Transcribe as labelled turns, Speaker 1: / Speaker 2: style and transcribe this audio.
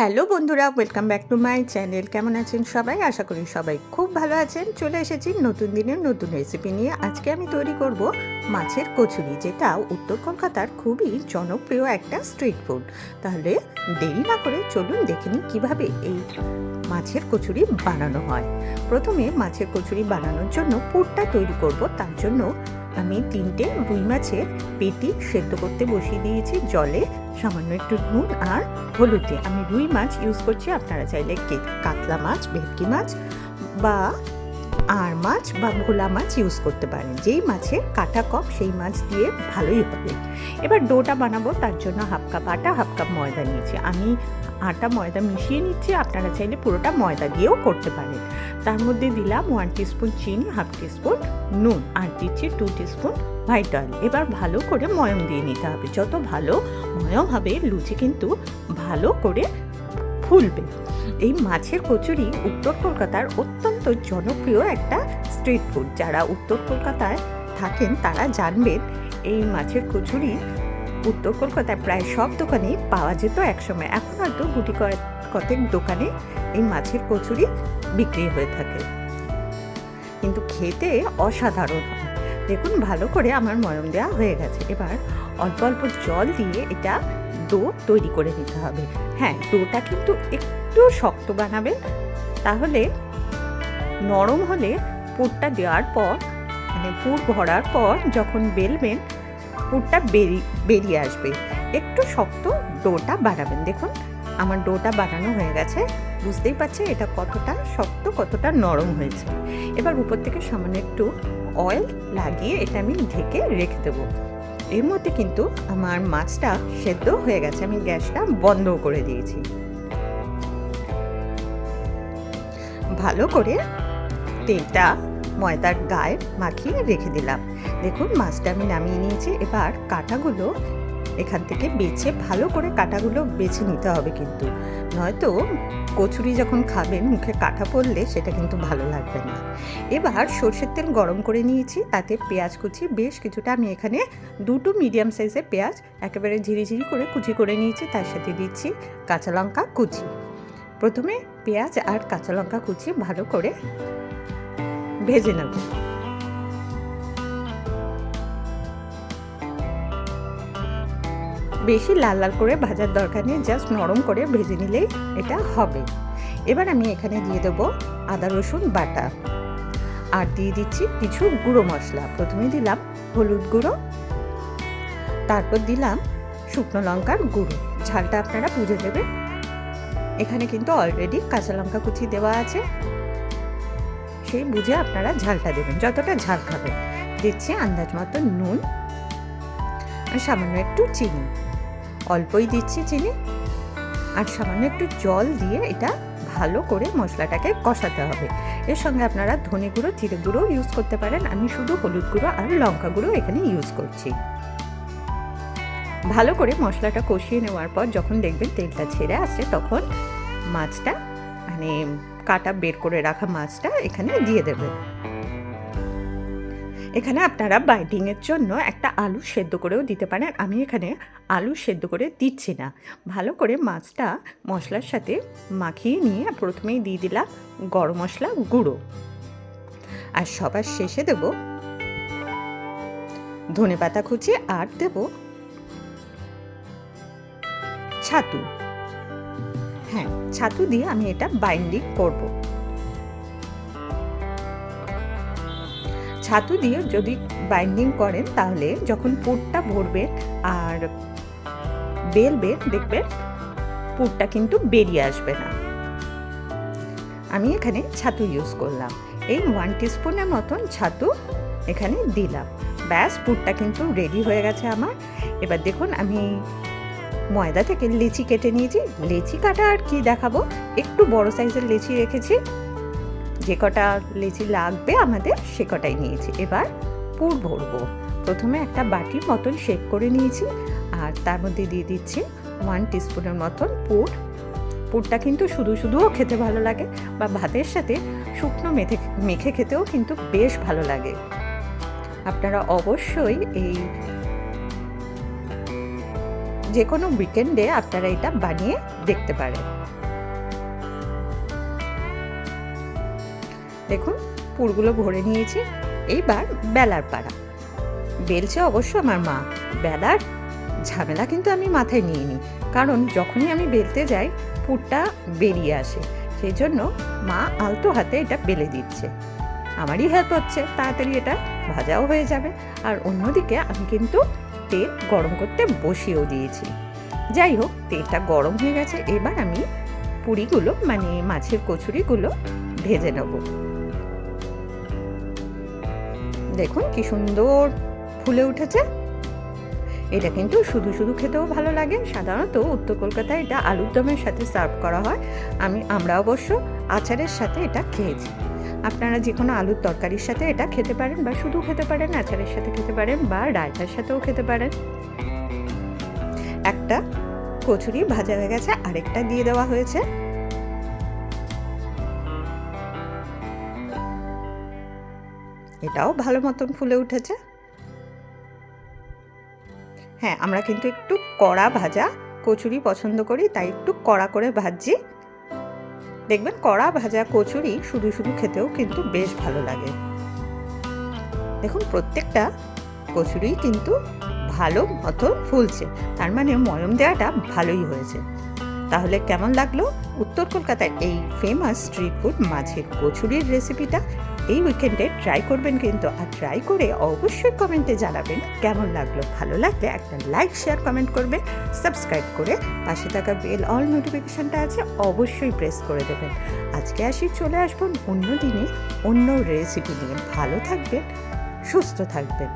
Speaker 1: Hello বন্ধুরা, welcome back to my channel. কেমন আছেন সবাই? আশা করি সবাই খুব ভালো আছেন। চলে এসেছি নতুন দিনের নতুন রেসিপি নিয়ে। আজকে আমি তৈরি করব মাছের কচুরি, যেটা উত্তর কলকাতার খুবই জনপ্রিয় একটা স্ট্রিট ফুড। তাহলে দেরি না করে চলুন দেখে নিই কীভাবে এই মাছের কচুরি বানানো হয়। প্রথমে মাছের কচুরি বানানোর জন্য পুরটা তৈরি করব। তার জন্য আমি 3টে রুই মাছের পেটি সেদ্ধ করতে বসিয়ে দিয়েছি জলে, সামান্য একটু নুন আর হলুদ দিয়ে। আমি রুই মাছ ইউজ করছি, আপনারা চাইলে কাতলা মাছ, ভেটকি মাছ বা আর মাছ বা ভোলা মাছ ইউজ করতে পারেন। যেই মাছের কাঁটা কম সেই মাছ দিয়ে ভালোই হবে। এবার ডোটা বানাবো, তার জন্য হাফ কাপ আটা, হাফ কাপ ময়দা নিয়েছি। আমি আটা ময়দা মিশিয়ে নিচ্ছি, আপনারা চাইলে পুরোটা ময়দা দিয়েও করতে পারেন। তার মধ্যে দিলাম 1 টিস্পুন চিনি, হাফ টিস্পুন নুন আর দিচ্ছি 2 টিস্পুন হোয়াইট অয়েল। এবার ভালো করে ময়ম দিয়ে নিতে হবে। যত ভালো ময়ম হবে লুচি কিন্তু ভালো করে ফুলবে। এই মাছের কচুরি উত্তর কলকাতার অত্যন্ত জনপ্রিয় একটা স্ট্রিট ফুড। যারা উত্তর কলকাতায় থাকেন তারা জানবেন এই মাছের কচুরি উত্তর কলকাতায় প্রায় সব দোকানেই পাওয়া যেত একসময়। এখন হয়তো গুটি কয়েক দোকানে এই মাছের কচুরি বিক্রি হয়ে থাকে, কিন্তু খেতে অসাধারণ হয়। দেখুন ভালো করে আমার ময়ম দেওয়া হয়ে গেছে। এবার অল্প অল্প জল দিয়ে এটা ডো তৈরি করে নিতে হবে। হ্যাঁ, ডোটা কিন্তু একটু শক্ত বানাবেন, তাহলে নরম হলে পুরটা দেওয়ার পর, মানে পুর ভরার পর যখন বেলবেন পুরটা বেরিয়ে আসবে। একটু শক্ত ডোটা বানাবেন। দেখুন আমার ডোটা বানানো হয়ে গেছে, বুঝতেই পারছে এটা কতটা শক্ত, কতটা নরম হয়েছে। এবার উপর থেকে সামান্য একটু অয়েল লাগিয়ে এটা আমি ঢেকে রেখে দেবো। এর মধ্যে কিন্তু আমার মাছটা সেদ্ধ হয়ে গেছে, আমি গ্যাসটা বন্ধ করে দিয়েছি। ভালো করে তেলটা ময়দার গায়ে মাখিয়ে রেখে দিলাম। দেখুন মাছটা আমি নামিয়ে নিয়েছি। এবার কাঁটাগুলো এখান থেকে বেছে, ভালো করে কাঁটাগুলো বেছে নিতে হবে, কিন্তু নয়তো কচুরি যখন খাবেন মুখে কাঁটা পড়লে সেটা কিন্তু ভালো লাগবে না। এবার সরষের তেল গরম করে নিয়েছি, তাতে পেঁয়াজ কুচি বেশ কিছুটা, আমি এখানে 2টো মিডিয়াম সাইজের পেঁয়াজ একেবারে ঝিরিঝিরি করে কুচি করে নিয়েছি। তার সাথে দিচ্ছি কাঁচা লঙ্কা কুচি। প্রথমে পেঁয়াজ আর কাঁচা লঙ্কা কুচি ভালো করে ভেজে নেব। বেশি লাল লাল করে ভাজার দরকার নেই, জাস্ট নরম করে ভেজে নিলেই এটা হবে। এবার আমি এখানে দিয়ে দেবো আদা রসুন বাটা আর দিয়ে দিচ্ছি কিছু গুঁড়ো মশলা। প্রথমে দিলাম হলুদ গুঁড়ো, তারপর দিলাম শুকনো লঙ্কার গুঁড়ো। ঝালটা আপনারা বুঝে দেবেন, এখানে কিন্তু অলরেডি কাঁচা লঙ্কা কুচি দেওয়া আছে, সেই বুঝে আপনারা ঝালটা দেবেন, যতটা ঝাল খাবেন। দিচ্ছি আন্দাজ মতো নুন আর সামান্য একটু চিনি, অল্পই দিচ্ছি চিনি, আর সামান্য একটু জল দিয়ে এটা ভালো করে মশলাটাকে কষাতে হবে। এর সঙ্গে আপনারা ধনে গুঁড়ো, জিরে গুঁড়ো ইউজ করতে পারেন। আমি শুধু হলুদ গুঁড়ো আর লঙ্কা গুঁড়ো এখানে ইউজ করছি। ভালো করে মশলাটা কষিয়ে নেওয়ার পর যখন দেখবেন তেলটা ছেড়ে আসছে, তখন মাছটা, মানে কাটা বের করে রাখা মাছটা এখানে দিয়ে দেবেন। এখানে আপনারা বাইন্ডিংয়ের জন্য একটা আলু সেদ্ধ করেও দিতে পারেন। আমি এখানে আলু সেদ্ধ করে দিচ্ছি না। ভালো করে মাছটা মশলার সাথে মাখিয়ে নিয়ে প্রথমেই দিয়ে দিলাম গরম মশলা গুঁড়ো, আর সবার শেষে দেব ধনেপাতা কুচি আর দেব ছাতু। হ্যাঁ, ছাতু দিয়ে আমি এটা বাইন্ডিং করব। ছাতু দিয়ে যদি বাইন্ডিং করেন তাহলে যখন পুরটা ভরবেন আর বেলবেন, দেখবেন পুরটা কিন্তু বেরিয়ে আসবে না। আমি এখানে ছাতু ইউজ করলাম, এই 1 টিস্পুনের মতন ছাতু এখানে দিলাম। ব্যাস, পুরটা কিন্তু রেডি হয়ে গেছে আমার। এবার দেখুন আমি ময়দা থেকে লেচি কেটে নিয়েছি। লেচি কাটা আর কি দেখাবো, একটু বড় সাইজের লেচি রেখেছি, যে কটা লেচি লাগবে আমাদের সে কটাই নিয়েছি। এবার পুর ভরবো। প্রথমে একটা বাটির মতন শেপ করে নিয়েছি, আর তার মধ্যে দিয়ে দিচ্ছি 1 টিস্পুনের মতন পুর। পুরটা কিন্তু শুধু শুধুও খেতে ভালো লাগে, বা ভাতের সাথে শুকনো মেখে খেতেও কিন্তু বেশ ভালো লাগে। আপনারা অবশ্যই এই যে কোনো উইকেন্ডে আপনারা এটা বানিয়ে দেখতে পারেন। দেখুন পুরগুলো ভরে নিয়েছি। এইবার বেলার পাড়া। বেলছে অবশ্য আমার মা, বেলার ঝামেলা কিন্তু আমি মাথায় নিয়ে নিই, কারণ যখনই আমি বেলতে যাই পুরটা বেরিয়ে আসে, সেই জন্য মা আলতো হাতে এটা বেলে দিচ্ছে। আমারই হেল্প হচ্ছে, তাড়াতাড়ি এটা ভাজাও হয়ে যাবে। আর অন্যদিকে আমি কিন্তু তেল গরম করতে বসিয়েও দিয়েছি। যাই হোক, তেলটা গরম হয়ে গেছে। এবার আমি পুরিগুলো মানে মাছের কচুরিগুলো ভেজে নেব। দেখুন কি সুন্দর ফুলে উঠেছে। এটা কিন্তু শুধু শুধু খেতেও ভালো লাগে। সাধারণত উত্তর কলকাতায় এটা আলুর দমের সাথে সার্ভ করা হয়। আমরা অবশ্য আচারের সাথে এটা খেয়েছি। আপনারা যে কোনো আলুর তরকারির সাথে এটা খেতে পারেন, বা শুধু খেতে পারেন, আচারের সাথে খেতে পারেন, বা রায়তার সাথেও খেতে পারেন। একটা কচুরি ভাজা হয়ে গেছে, আরেকটা দিয়ে দেওয়া হয়েছে। এটাও ভালো মতন ফুলে উঠেছে। হ্যাঁ, আমরা কিন্তু একটু কড়া ভাজা কচুরি পছন্দ করি, তাই একটু কড়া করে ভাজছি। দেখবেন কড়া ভাজা কচুরি শুধু শুধু খেতেও কিন্তু বেশ ভালো লাগে। দেখুন প্রত্যেকটা কচুরি কিন্তু ভালো মতো ফুলছে, তার মানে ময়ম দেওয়াটা ভালোই হয়েছে। তাহলে কেমন লাগলো উত্তর কলকাতার এই ফেমাস স্ট্রিট ফুড মাছের কচুরির রেসিপিটা? এই উইকেন্ডে ট্রাই করবেন কিন্তু, আর ট্রাই করে অবশ্যই কমেন্টে জানাবেন কেমন লাগলো। ভালো লাগলে একটা লাইক, শেয়ার, কমেন্ট করবে। সাবস্ক্রাইব করে পাশে থাকা বেল অল নোটিফিকেশনটা আছে, অবশ্যই প্রেস করে দেবেন। আজকে আসি, চলে আসবেন অন্য দিনে অন্য রেসিপি নিয়ে। ভালো থাকবেন, সুস্থ থাকবেন।